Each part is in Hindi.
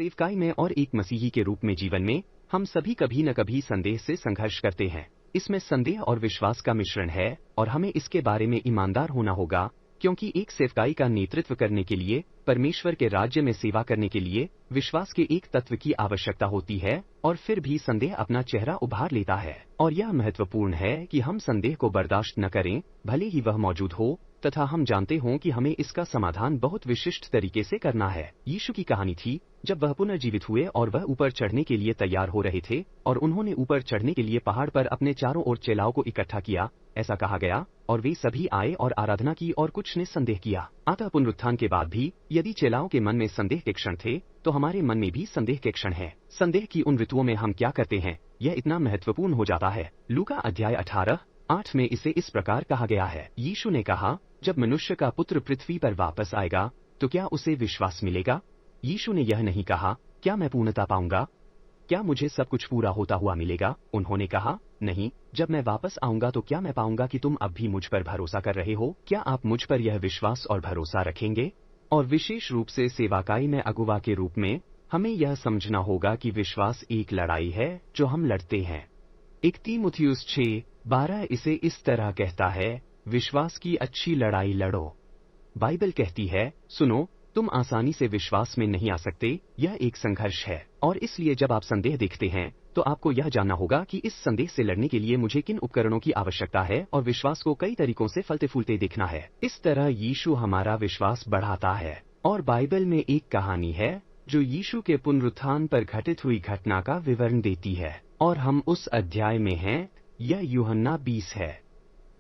सेवकाई में और एक मसीही के रूप में जीवन में हम सभी कभी न कभी संदेह से संघर्ष करते हैं। इसमें संदेह और विश्वास का मिश्रण है और हमें इसके बारे में ईमानदार होना होगा, क्योंकि एक सेवकाई का नेतृत्व करने के लिए, परमेश्वर के राज्य में सेवा करने के लिए विश्वास के एक तत्व की आवश्यकता होती है और फिर भी संदेह अपना चेहरा उभार लेता है। और यह महत्वपूर्ण है कि हम संदेह को बर्दाश्त न करें, भले ही वह मौजूद हो, तथा हम जानते हों कि हमें इसका समाधान बहुत विशिष्ट तरीके से करना है। यीशु की कहानी थी जब वह पुनर्जीवित हुए और वह ऊपर चढ़ने के लिए तैयार हो रहे थे और उन्होंने ऊपर चढ़ने के लिए पहाड़ पर अपने चारों ओर चेलाओं को इकट्ठा किया, ऐसा कहा गया, और वे सभी आए और आराधना की और कुछ ने संदेह किया। अतः पुनरुत्थान के बाद भी यदि चेलाओं के मन में संदेह के क्षण थे, तो हमारे मन में भी संदेह के क्षण है। संदेह की उन ऋतुओं में हम क्या करते हैं, यह इतना महत्वपूर्ण हो जाता है। लूका अध्याय 18:8 में इसे इस प्रकार कहा गया है, यीशु ने कहा, जब मनुष्य का पुत्र पृथ्वी पर वापस आएगा तो क्या उसे विश्वास मिलेगा? यीशु ने यह नहीं कहा, क्या मैं पूर्णता पाऊंगा? क्या मुझे सब कुछ पूरा होता हुआ मिलेगा? उन्होंने कहा, नहीं, जब मैं वापस आऊंगा तो क्या मैं पाऊंगा कि तुम अब भी मुझ पर भरोसा कर रहे हो? क्या आप मुझ पर यह विश्वास और भरोसा रखेंगे? और विशेष रूप से सेवाकाई में अगुवा के रूप में हमें यह समझना होगा कि विश्वास एक लड़ाई है जो हम लड़ते हैं। 1 तीमुथियुस 6:12 इसे इस तरह कहता है, विश्वास की अच्छी लड़ाई लड़ो। बाइबल कहती है, सुनो, तुम आसानी से विश्वास में नहीं आ सकते, यह एक संघर्ष है। और इसलिए जब आप संदेह देखते हैं तो आपको यह जानना होगा कि इस संदेह से लड़ने के लिए मुझे किन उपकरणों की आवश्यकता है और विश्वास को कई तरीकों से फलते फूलते देखना है। इस तरह यीशु हमारा विश्वास बढ़ाता है। और बाइबल में एक कहानी है जो यीशु के पुनरुत्थान पर घटित हुई घटना का विवरण देती है, और हम उस अध्याय में हैं। यह यूहन्ना 20 है।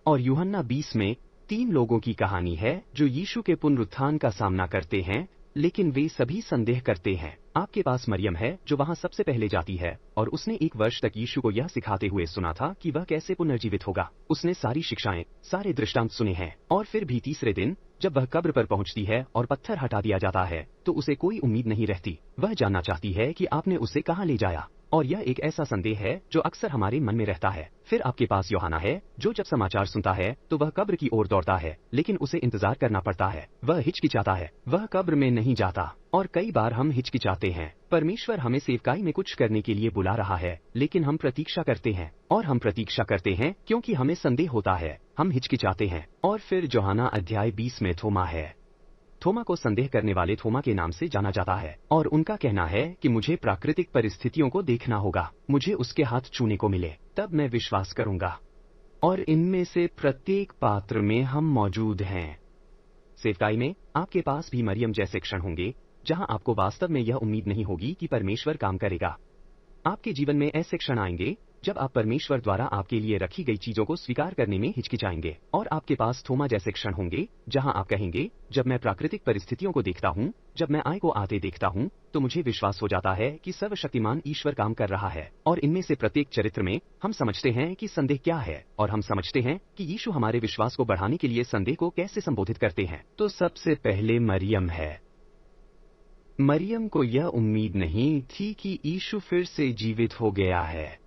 और यूहन्ना 20 में 3 लोगों की कहानी है जो यीशु के पुनरुत्थान का सामना करते हैं, लेकिन वे सभी संदेह करते हैं। आपके पास मरियम है जो वहां सबसे पहले जाती है और उसने 1 वर्ष तक यीशु को यह सिखाते हुए सुना था कि वह कैसे पुनर्जीवित होगा। उसने सारी शिक्षाएं, सारे दृष्टांत सुने हैं, और फिर भी तीसरे दिन जब वह कब्र पर पहुंचती है और पत्थर हटा दिया जाता है तो उसे कोई उम्मीद नहीं रहती। वह जानना चाहती है कि आपने उसे कहां ले जाया। और यह एक ऐसा संदेह है जो अक्सर हमारे मन में रहता है। फिर आपके पास यूहन्ना है जो जब समाचार सुनता है तो वह कब्र की ओर दौड़ता है, लेकिन उसे इंतजार करना पड़ता है। वह हिचकिचाता है, वह कब्र में नहीं जाता। और कई बार हम हिचकिचाते हैं। परमेश्वर हमें सेवकाई में कुछ करने के लिए बुला रहा है, लेकिन हम प्रतीक्षा करते हैं। और हम प्रतीक्षा करते हैं क्योंकि हमें संदेह होता है, हम हिचकिचाते हैं। और फिर यूहन्ना अध्याय 20 में थोमा है। थोमा को संदेह करने वाले थोमा के नाम से जाना जाता है, और उनका कहना है कि मुझे प्राकृतिक परिस्थितियों को देखना होगा, मुझे उसके हाथ छूने को मिले, तब मैं विश्वास करूंगा। और इनमें से प्रत्येक पात्र में हम मौजूद हैं। सेवकाई में आपके पास भी मरियम जैसे क्षण होंगे जहां आपको वास्तव में यह उम्मीद नहीं होगी कि परमेश्वर काम करेगा। आपके जीवन में ऐसे क्षण आएंगे जब आप परमेश्वर द्वारा आपके लिए रखी गई चीजों को स्वीकार करने में हिचकिचाएंगे। और आपके पास थोमा जैसे क्षण होंगे जहां आप कहेंगे, जब मैं प्राकृतिक परिस्थितियों को देखता हूं, जब मैं आय को आते देखता हूं, तो मुझे विश्वास हो जाता है कि सर्वशक्तिमान ईश्वर काम कर रहा है। और इनमें से प्रत्येक चरित्र में हम समझते हैं कि संदेह क्या है, और हम समझते हैं कि यीशु हमारे विश्वास को बढ़ाने के लिए संदेह को कैसे संबोधित करते हैं। तो सबसे पहले मरियम है। मरियम को यह उम्मीद नहीं थी कि यीशु फिर से जीवित हो गया है।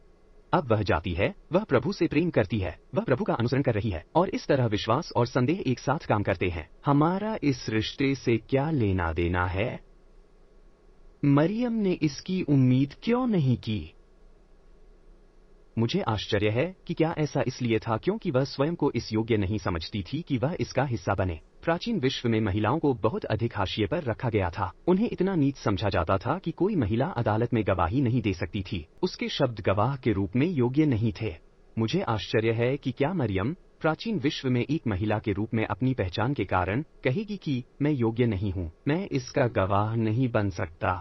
अब वह जाती है, वह प्रभु से प्रेम करती है, वह प्रभु का अनुसरण कर रही है, और इस तरह विश्वास और संदेह एक साथ काम करते हैं। हमारा इस रिश्ते से क्या लेना देना है? मरियम ने इसकी उम्मीद क्यों नहीं की? मुझे आश्चर्य है कि क्या ऐसा इसलिए था क्योंकि वह स्वयं को इस योग्य नहीं समझती थी कि वह इसका हिस्सा बने। प्राचीन विश्व में महिलाओं को बहुत अधिक हाशिए पर रखा गया था। उन्हें इतना नीच समझा जाता था कि कोई महिला अदालत में गवाही नहीं दे सकती थी, उसके शब्द गवाह के रूप में योग्य नहीं थे। मुझे आश्चर्य है कि क्या मरियम प्राचीन विश्व में एक महिला के रूप में अपनी पहचान के कारण कहेगी कि मैं योग्य नहीं हूँ, मैं इसका गवाह नहीं बन सकता।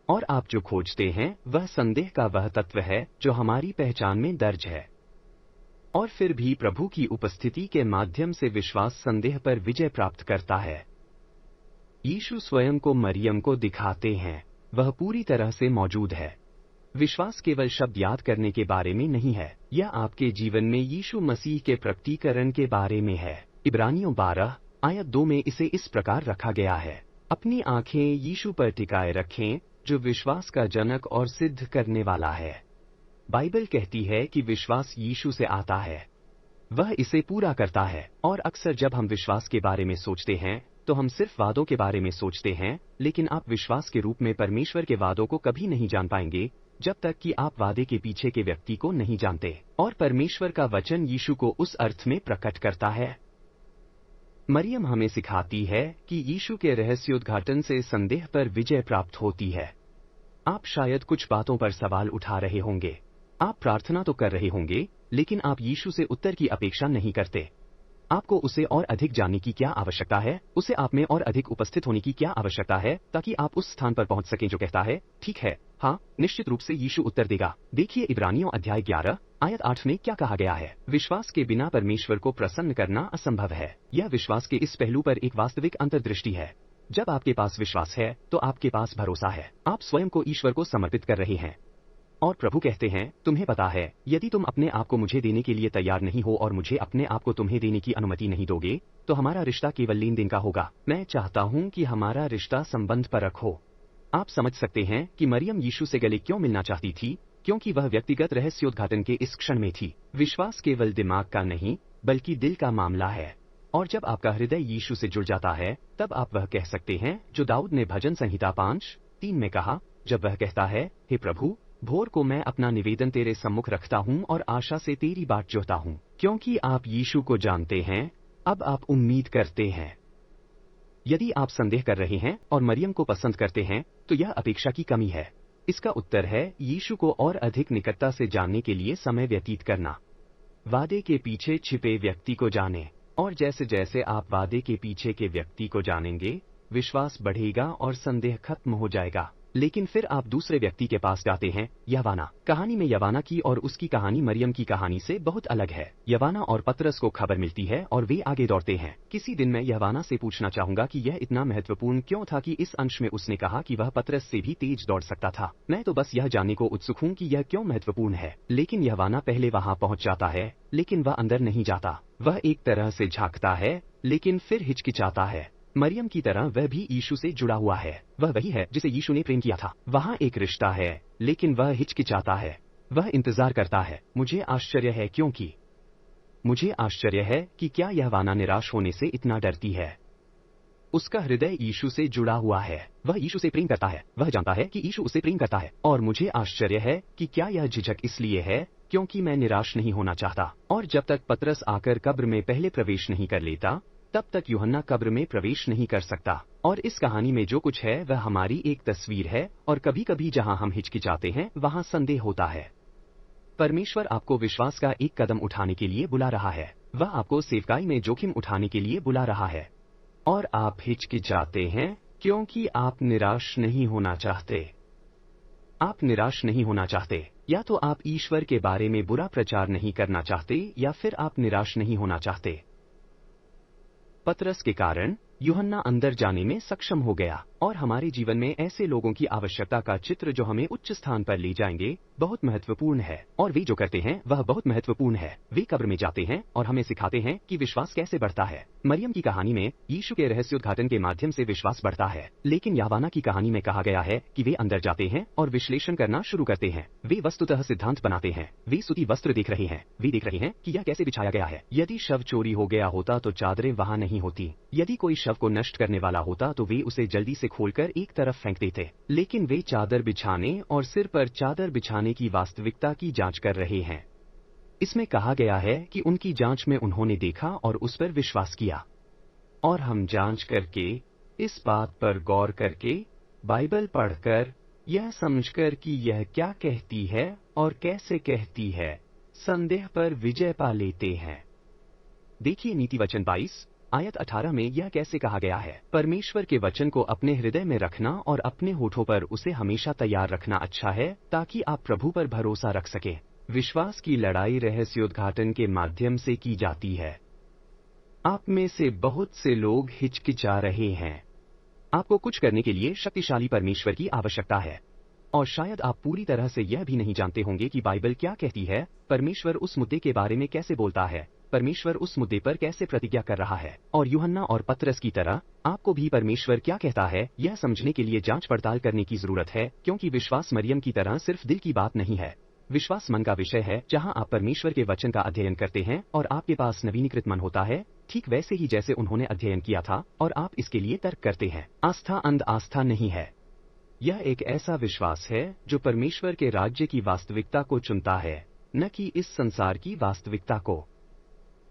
और आप जो खोजते हैं वह संदेह का वह तत्व है जो हमारी पहचान में दर्ज है। और फिर भी प्रभु की उपस्थिति के माध्यम से विश्वास संदेह पर विजय प्राप्त करता है। यीशु स्वयं को मरियम को दिखाते हैं, वह पूरी तरह से मौजूद है। विश्वास केवल शब्द याद करने के बारे में नहीं है, यह आपके जीवन में यीशु मसीह के प्रकटीकरण के बारे में है। इब्रानियों 12:2 में इसे इस प्रकार रखा गया है, अपनी आंखें यीशु पर टिकाए रखें जो विश्वास का जनक और सिद्ध करने वाला है। बाइबल कहती है कि विश्वास यीशु से आता है, वह इसे पूरा करता है। और अक्सर जब हम विश्वास के बारे में सोचते हैं तो हम सिर्फ वादों के बारे में सोचते हैं, लेकिन आप विश्वास के रूप में परमेश्वर के वादों को कभी नहीं जान पाएंगे जब तक कि आप वादे के पीछे के व्यक्ति को नहीं जानते। और परमेश्वर का वचन यीशु को उस अर्थ में प्रकट करता है। मरियम हमें सिखाती है कि यीशु के रहस्योद्घाटन से संदेह पर विजय प्राप्त होती है। आप शायद कुछ बातों पर सवाल उठा रहे होंगे। आप प्रार्थना तो कर रहे होंगे, लेकिन आप यीशु से उत्तर की अपेक्षा नहीं करते। आपको उसे और अधिक जानने की क्या आवश्यकता है? उसे आप में और अधिक उपस्थित होने की क्या आवश्यकता है ताकि आप उस स्थान पर पहुंच सकें जो कहता है, ठीक है, हाँ, निश्चित रूप से यीशु उत्तर देगा। देखिए इब्रानियों अध्याय 11 आयत 8 में क्या कहा गया है। विश्वास के बिना परमेश्वर को प्रसन्न करना असंभव है। यह विश्वास के इस पहलू पर एक वास्तविक अंतर्दृष्टि है। जब आपके पास विश्वास है तो आपके पास भरोसा है। आप स्वयं को ईश्वर को समर्पित कर रहे हैं। और प्रभु कहते हैं, तुम्हें पता है, यदि तुम अपने आप को मुझे देने के लिए तैयार नहीं हो और मुझे अपने आप को तुम्हें देने की अनुमति नहीं दोगे, तो हमारा रिश्ता केवल लेन देन का होगा। मैं चाहता हूं कि हमारा रिश्ता संबंध परख हो। आप समझ सकते हैं कि मरियम यीशु से गले क्यों मिलना चाहती थी, क्योंकि वह व्यक्तिगत रहस्योद्घाटन के इस क्षण में थी। विश्वास केवल दिमाग का नहीं, बल्कि दिल का मामला है। और जब आपका हृदय यीशु से जुड़ जाता है, तब आप वह कह सकते हैं जो दाऊद ने भजन संहिता 5:3 में कहा, जब वह कहता है, हे प्रभु, भोर को मैं अपना निवेदन तेरे सम्मुख रखता हूँ और आशा से तेरी बाट जोहता हूँ। क्योंकि आप यीशु को जानते हैं, अब आप उम्मीद करते हैं। यदि आप संदेह कर रहे हैं और मरियम को पसंद करते हैं, तो यह अपेक्षा की कमी है। इसका उत्तर है यीशु को और अधिक निकटता से जानने के लिए समय व्यतीत करना। वादे के पीछे छिपे व्यक्ति को जानें। और जैसे जैसे आप वादे के पीछे के व्यक्ति को जानेंगे, विश्वास बढ़ेगा और संदेह खत्म हो जाएगा। लेकिन फिर आप दूसरे व्यक्ति के पास जाते हैं, यवाना। कहानी में यवाना की और उसकी कहानी मरियम की कहानी से बहुत अलग है। यवाना और पतरस को खबर मिलती है और वे आगे दौड़ते हैं। किसी दिन मैं यवाना से पूछना चाहूंगा कि यह इतना महत्वपूर्ण क्यों था कि इस अंश में उसने कहा कि वह पतरस से भी तेज दौड़ सकता था। मैं तो बस यह जानने को उत्सुक हूँ कि यह क्यों महत्वपूर्ण है। लेकिन यवाना पहले वहां पहुंच जाता है, लेकिन वह अंदर नहीं जाता। वह एक तरह से झांकता है, लेकिन फिर हिचकिचाता है। मरियम की तरह वह भी यीशु से जुड़ा हुआ है। वह वही है जिसे यीशु ने प्रेम किया था। वहाँ एक रिश्ता है, लेकिन वह हिचकिचाता है। वह इंतजार करता है। मुझे आश्चर्य है क्योंकि मुझे आश्चर्य है कि क्या यहवाना निराश होने से इतना डरती है। उसका हृदय यीशु से जुड़ा हुआ है। वह यीशु से प्रेम करता है। वह जानता है कि यीशु उसे प्रेम करता है। और मुझे आश्चर्य है कि क्या यह झिझक इसलिए है क्योंकि मैं निराश नहीं होना चाहता। और जब तक पतरस आकर कब्र में पहले प्रवेश नहीं कर लेता, तब तक यूहन्ना कब्र में प्रवेश नहीं कर सकता। और इस कहानी में जो कुछ है वह हमारी एक तस्वीर है, और कभी कभी जहां हम हिचकिचाते हैं वहां संदेह होता है। परमेश्वर आपको विश्वास का एक कदम उठाने के लिए बुला रहा है। वह आपको सेवकाई में जोखिम उठाने के लिए बुला रहा है। और आप हिचकिचाते हैं क्योंकि आप निराश नहीं होना चाहते। आप निराश नहीं होना चाहते। या तो आप ईश्वर के बारे में बुरा प्रचार नहीं करना चाहते, या फिर आप निराश नहीं होना चाहते। पतरस के कारण यूहन्ना अंदर जाने में सक्षम हो गया। और हमारे जीवन में ऐसे लोगों की आवश्यकता का चित्र जो हमें उच्च स्थान पर ले जाएंगे बहुत महत्वपूर्ण है। और वे जो करते हैं वह बहुत महत्वपूर्ण है। वे कब्र में जाते हैं और हमें सिखाते हैं कि विश्वास कैसे बढ़ता है। मरियम की कहानी में यीशु के रहस्योद्घाटन के माध्यम से विश्वास बढ़ता है। लेकिन यहवाना की कहानी में कहा गया है कि वे अंदर जाते हैं और विश्लेषण करना शुरू करते हैं। वे वस्तुतः सिद्धांत बनाते हैं। वे सूती वस्त्र देख रहे हैं। वे देख रहे हैं कि यह कैसे बिछाया गया है। यदि शव चोरी हो गया होता तो चादरें वहां नहीं होती। यदि कोई शव को नष्ट करने वाला होता तो वे उसे जल्दी से खोलकर एक तरफ फेंक देते। लेकिन वे चादर बिछाने और सिर पर चादर बिछाने की वास्तविकता की जांच कर रहे हैं। इसमें कहा गया है कि उनकी जांच में उन्होंने देखा और उस पर विश्वास किया। और हम जांच करके, इस बात पर गौर करके, बाइबल पढ़कर, यह समझकर कि यह क्या कहती है और कैसे कहती है, संदेह पर विजय पा लेते हैं। देखिए नीति वचन 22 आयत 18 में यह कैसे कहा गया है। परमेश्वर के वचन को अपने हृदय में रखना और अपने होठों पर उसे हमेशा तैयार रखना अच्छा है, ताकि आप प्रभु पर भरोसा रख सकें। विश्वास की लड़ाई रहस्योद्घाटन के माध्यम से की जाती है। आप में से बहुत से लोग हिचकिचा रहे हैं। आपको कुछ करने के लिए शक्तिशाली परमेश्वर की आवश्यकता है। और शायद आप पूरी तरह से यह भी नहीं जानते होंगे कि बाइबल क्या कहती है, परमेश्वर उस मुद्दे के बारे में कैसे बोलता है, परमेश्वर उस मुद्दे पर कैसे प्रतिज्ञा कर रहा है। और यूहन्ना और पतरस की तरह आपको भी परमेश्वर क्या कहता है यह समझने के लिए जांच पड़ताल करने की जरूरत है, क्योंकि विश्वास मरियम की तरह सिर्फ दिल की बात नहीं है। विश्वास मन का विषय है जहां आप परमेश्वर के वचन का अध्ययन करते हैं और आपके पास नवीनीकृत मन होता है, ठीक वैसे ही जैसे उन्होंने अध्ययन किया था, और आप इसके लिए तर्क करते हैं। आस्था अंध आस्था नहीं है। यह एक ऐसा विश्वास है जो परमेश्वर के राज्य की वास्तविकता को चुनता है, न कि इस संसार की वास्तविकता को।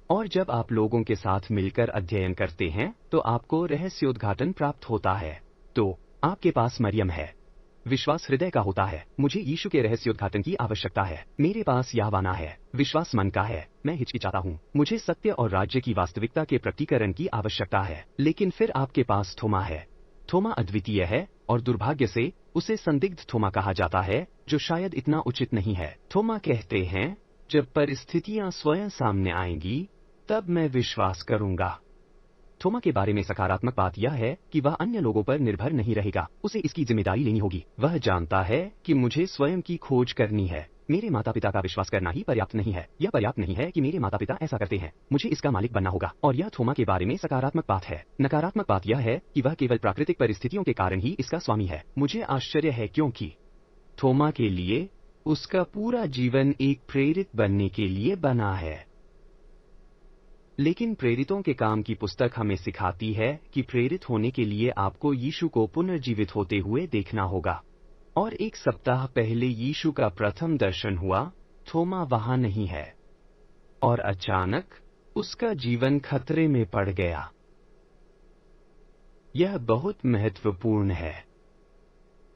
और जब आप लोगों के साथ मिलकर अध्ययन करते हैं तो आपको रहस्योद्घाटन प्राप्त होता है। तो आपके पास मरियम है। विश्वास हृदय का होता है। मुझे यीशु के रहस्योद्घाटन की आवश्यकता है। मेरे पास यावाना है। विश्वास मन का है। मैं हिचकिचाता हूँ। मुझे सत्य और राज्य की वास्तविकता के प्रकटीकरण की आवश्यकता है। लेकिन फिर आपके पास थोमा है। थोमा अद्वितीय है और दुर्भाग्य से उसे संदिग्ध थोमा कहा जाता है, जो शायद इतना उचित नहीं है। थोमा कहते हैं, जब परिस्थितियां स्वयं सामने आएंगी तब मैं विश्वास करूंगा। थोमा के बारे में सकारात्मक बात यह है कि वह अन्य लोगों पर निर्भर नहीं रहेगा। उसे इसकी जिम्मेदारी लेनी होगी। वह जानता है कि मुझे स्वयं की खोज करनी है। मेरे माता पिता का विश्वास करना ही पर्याप्त नहीं है। यह पर्याप्त नहीं है कि मेरे माता पिता ऐसा करते हैं। मुझे इसका मालिक बनना होगा। और यह थोमा के बारे में सकारात्मक बात है। नकारात्मक बात यह है कि वह केवल प्राकृतिक परिस्थितियों के कारण ही इसका स्वामी है। मुझे आश्चर्य है क्योंकि थोमा के लिए उसका पूरा जीवन एक प्रेरित बनने के लिए बना है। लेकिन प्रेरितों के काम की पुस्तक हमें सिखाती है कि प्रेरित होने के लिए आपको यीशु को पुनर्जीवित होते हुए देखना होगा। और एक सप्ताह पहले यीशु का प्रथम दर्शन हुआ। थोमा वहां नहीं है। और अचानक उसका जीवन खतरे में पड़ गया। यह बहुत महत्वपूर्ण है।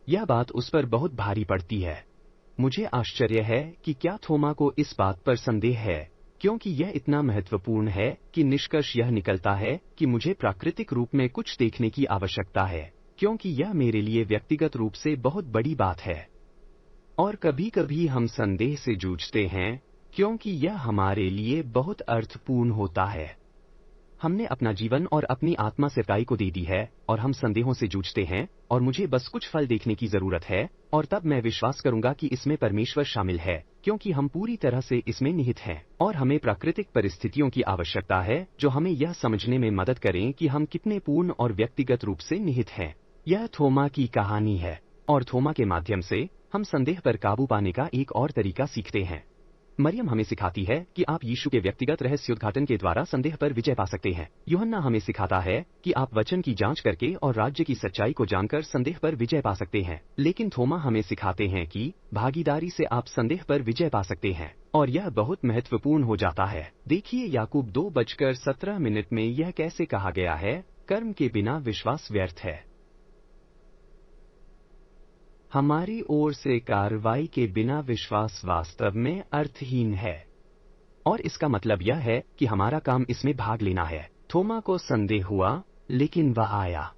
यह बात उस पर बहुत भारी पड़ती है। मुझे आश्चर्य है कि क्या थोमा को इस बात पर संदेह है, क्योंकि यह इतना महत्वपूर्ण है कि निष्कर्ष यह निकलता है कि मुझे प्राकृतिक रूप में कुछ देखने की आवश्यकता है, क्योंकि यह मेरे लिए व्यक्तिगत रूप से बहुत बड़ी बात है। और कभी कभी हम संदेह से जूझते हैं, क्योंकि यह हमारे लिए बहुत अर्थपूर्ण होता है। हमने अपना जीवन और अपनी आत्मा सेवकाई को दे दी है और हम संदेहों से जूझते हैं, और मुझे बस कुछ फल देखने की जरूरत है, और तब मैं विश्वास करूंगा कि इसमें परमेश्वर शामिल है, क्योंकि हम पूरी तरह से इसमें निहित हैं। और हमें प्राकृतिक परिस्थितियों की आवश्यकता है जो हमें यह समझने में मदद करें कि हम कितने पूर्ण और व्यक्तिगत रूप से निहित हैं। यह थोमा की कहानी है, और थोमा के माध्यम से हम संदेह पर काबू पाने का एक और तरीका सीखते हैं। मरियम हमें सिखाती है कि आप यीशु के व्यक्तिगत रहस्योद्घाटन के द्वारा संदेह पर विजय पा सकते हैं। यूहन्ना हमें सिखाता है कि आप वचन की जांच करके और राज्य की सच्चाई को जानकर संदेह पर विजय पा सकते हैं। लेकिन थोमा हमें सिखाते हैं कि भागीदारी से आप संदेह पर विजय पा सकते हैं, और यह बहुत महत्वपूर्ण हो जाता है। देखिए याकूब 2:17 में यह कैसे कहा गया है, कर्म के बिना विश्वास व्यर्थ है। हमारी ओर से कार्रवाई के बिना विश्वास वास्तव में अर्थहीन है। और इसका मतलब यह है कि हमारा काम इसमें भाग लेना है। थोमा को संदेह हुआ, लेकिन वह आया।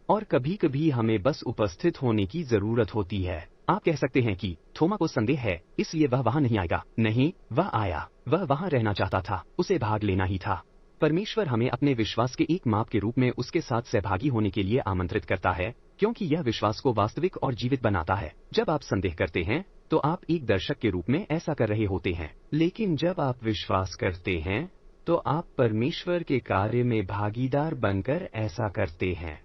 और कभी कभी हमें बस उपस्थित होने की जरूरत होती है। आप कह सकते हैं कि थोमा को संदेह है, इसलिए वह वहां नहीं आएगा। नहीं, वह आया। वह वहां रहना चाहता था। उसे भाग लेना ही था। परमेश्वर हमें अपने विश्वास के एक माप के रूप में उसके साथ सहभागी होने के लिए आमंत्रित करता है, क्योंकि यह विश्वास को वास्तविक और जीवित बनाता है। जब आप संदेह करते हैं तो आप एक दर्शक के रूप में ऐसा कर रहे होते हैं, लेकिन जब आप विश्वास करते हैं तो आप परमेश्वर के कार्य में भागीदार बनकर ऐसा करते हैं।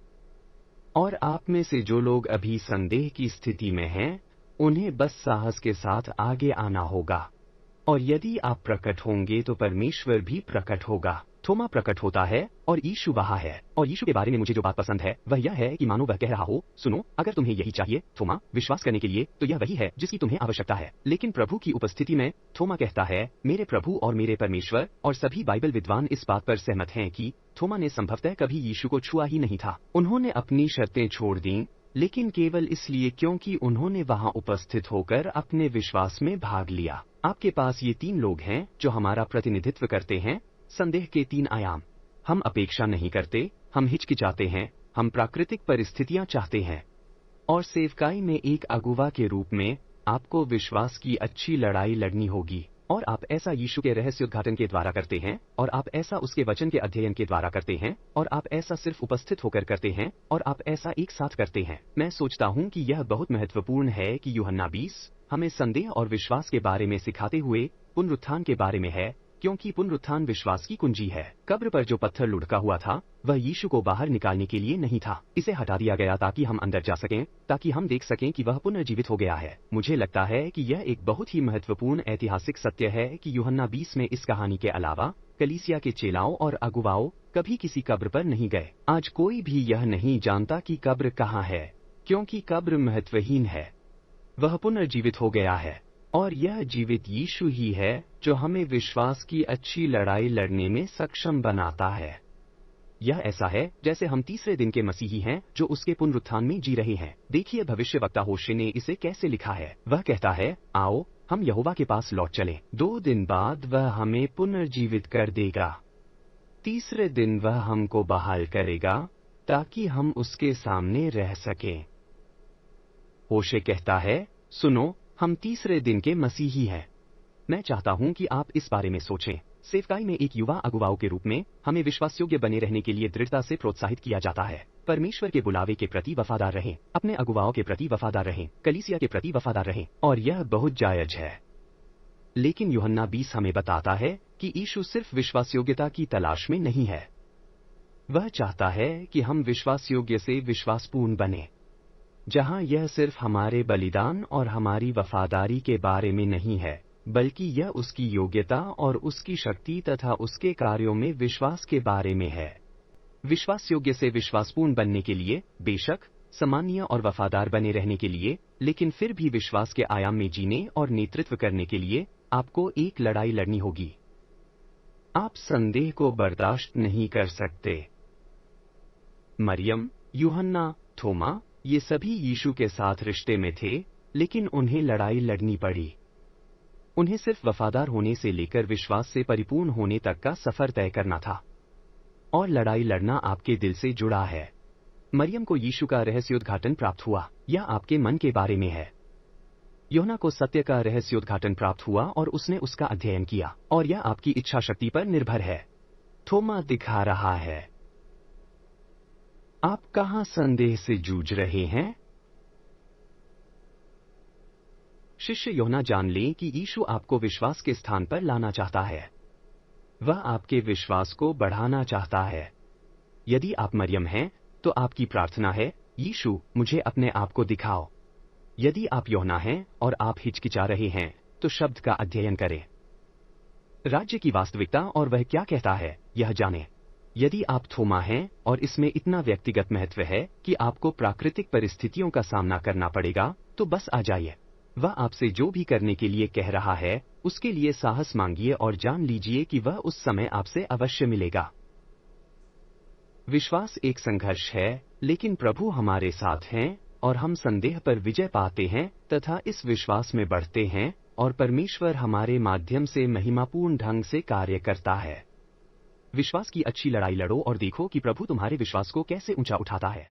और आप में से जो लोग अभी संदेह की स्थिति में हैं, उन्हें बस साहस के साथ आगे आना होगा। और यदि आप प्रकट होंगे तो परमेश्वर भी प्रकट होगा। थोमा प्रकट होता है और यीशु वहां है। और यीशु के बारे में मुझे जो बात पसंद है वह यह है कि मानो वह कह रहा हो, सुनो, अगर तुम्हें यही चाहिए थोमा विश्वास करने के लिए, तो यह वही है जिसकी तुम्हें आवश्यकता है। लेकिन प्रभु की उपस्थिति में थोमा कहता है, मेरे प्रभु और मेरे परमेश्वर। और सभी बाइबल विद्वान इस बात पर सहमत हैं कि थोमा ने संभवतः कभी यीशु को छुआ ही नहीं था। उन्होंने अपनी शर्तें छोड़ दी, लेकिन केवल इसलिए क्योंकि उन्होंने वहां उपस्थित होकर अपने विश्वास में भाग लिया। आपके पास ये 3 लोग हैं जो हमारा प्रतिनिधित्व करते हैं। संदेह के 3 आयाम। हम अपेक्षा नहीं करते, हम हिचकिचाते हैं, हम प्राकृतिक परिस्थितियां चाहते हैं। और सेवकाई में एक अगुवा के रूप में आपको विश्वास की अच्छी लड़ाई लड़नी होगी। और आप ऐसा यीशु के रहस्योद्घाटन के द्वारा करते हैं, और आप ऐसा उसके वचन के अध्ययन के द्वारा करते हैं, और आप ऐसा सिर्फ उपस्थित होकर करते हैं, और आप ऐसा एक साथ करते हैं। मैं सोचता हूं कि यह बहुत महत्वपूर्ण है कि यूहन्ना 20 हमें संदेह और विश्वास के बारे में सिखाते हुए पुनरुत्थान के बारे में है, क्योंकि पुनरुत्थान विश्वास की कुंजी है। कब्र पर जो पत्थर लुढ़का हुआ था वह यीशु को बाहर निकालने के लिए नहीं था। इसे हटा दिया गया ताकि हम अंदर जा सकें, ताकि हम देख सकें कि वह पुनर्जीवित हो गया है। मुझे लगता है कि यह एक बहुत ही महत्वपूर्ण ऐतिहासिक सत्य है कि यूहन्ना 20 में इस कहानी के अलावा कलीसिया के चेलाओं और अगुवाओं कभी किसी कब्र पर नहीं गए। आज कोई भी यह नहीं जानता कि कब्र कहाँ है, क्योंकि कब्र महत्वहीन है। वह पुनर्जीवित हो गया है और यह जीवित यीशु ही है जो हमें विश्वास की अच्छी लड़ाई लड़ने में सक्षम बनाता है। यह ऐसा है जैसे हम तीसरे दिन के मसीही हैं जो उसके पुनरुत्थान में जी रहे हैं। देखिए भविष्यवक्ता होशे ने इसे कैसे लिखा है। वह कहता है, आओ हम यहोवा के पास लौट चलें। 2 दिन बाद वह हमें पुनर्जीवित कर देगा। तीसरे दिन वह हमको बहाल करेगा ताकि हम उसके सामने रह सकें। होशे कहता है, सुनो, हम तीसरे दिन के मसीही हैं। मैं चाहता हूं कि आप इस बारे में सोचें। सेवकाई में एक युवा अगुवाओं के रूप में हमें विश्वासयोग्य बने रहने के लिए दृढ़ता से प्रोत्साहित किया जाता है। परमेश्वर के बुलावे के प्रति वफादार रहें, अपने अगुवाओं के प्रति वफादार रहें, कलीसिया के प्रति वफादार रहें, और यह बहुत जायज है। लेकिन यूहन्ना 20 हमें बताता है कि यीशु सिर्फ विश्वासयोग्यता की तलाश में नहीं है। वह चाहता है कि हम विश्वासयोग्य से विश्वासपूर्ण बने, जहां यह सिर्फ हमारे बलिदान और हमारी वफादारी के बारे में नहीं है, बल्कि यह उसकी योग्यता और उसकी शक्ति तथा उसके कार्यों में विश्वास के बारे में है। विश्वासयोग्य से विश्वासपूर्ण बनने के लिए, बेशक सामान्य और वफादार बने रहने के लिए, लेकिन फिर भी विश्वास के आयाम में जीने और नेतृत्व करने के लिए आपको एक लड़ाई लड़नी होगी। आप संदेह को बर्दाश्त नहीं कर सकते। मरियम, यूहन्ना, थोमा, ये सभी यीशु के साथ रिश्ते में थे, लेकिन उन्हें लड़ाई लड़नी पड़ी। उन्हें सिर्फ वफादार होने से लेकर विश्वास से परिपूर्ण होने तक का सफर तय करना था। और लड़ाई लड़ना आपके दिल से जुड़ा है। मरियम को यीशु का रहस्योद्घाटन प्राप्त हुआ। यह आपके मन के बारे में है। यूहन्ना को सत्य का रहस्योद्घाटन प्राप्त हुआ और उसने उसका अध्ययन किया, और यह आपकी इच्छा शक्ति पर निर्भर है। थोमा दिखा रहा है। आप कहां संदेह से जूझ रहे हैं? शिष्य यूहन्ना जान लें कि यीशु आपको विश्वास के स्थान पर लाना चाहता है। वह आपके विश्वास को बढ़ाना चाहता है। यदि आप मरियम हैं, तो आपकी प्रार्थना है, यीशु मुझे अपने आप को दिखाओ। यदि आप यूहन्ना हैं और आप हिचकिचा रहे हैं, तो शब्द का अध्ययन करें। राज्य की वास्तविकता और वह क्या कहता है, यह जानें। यदि आप थोमा हैं और इसमें इतना व्यक्तिगत महत्व है कि आपको प्राकृतिक परिस्थितियों का सामना करना पड़ेगा, तो बस आ जाइए। वह आपसे जो भी करने के लिए कह रहा है, उसके लिए साहस मांगिए और जान लीजिए कि वह उस समय आपसे अवश्य मिलेगा। विश्वास एक संघर्ष है, लेकिन प्रभु हमारे साथ हैं और हम संदेह पर विजय पाते हैं तथा इस विश्वास में बढ़ते हैं, और परमेश्वर हमारे माध्यम से महिमापूर्ण ढंग से कार्य करता है। विश्वास की अच्छी लड़ाई लड़ो और देखो कि प्रभु तुम्हारे विश्वास को कैसे ऊंचा उठाता है।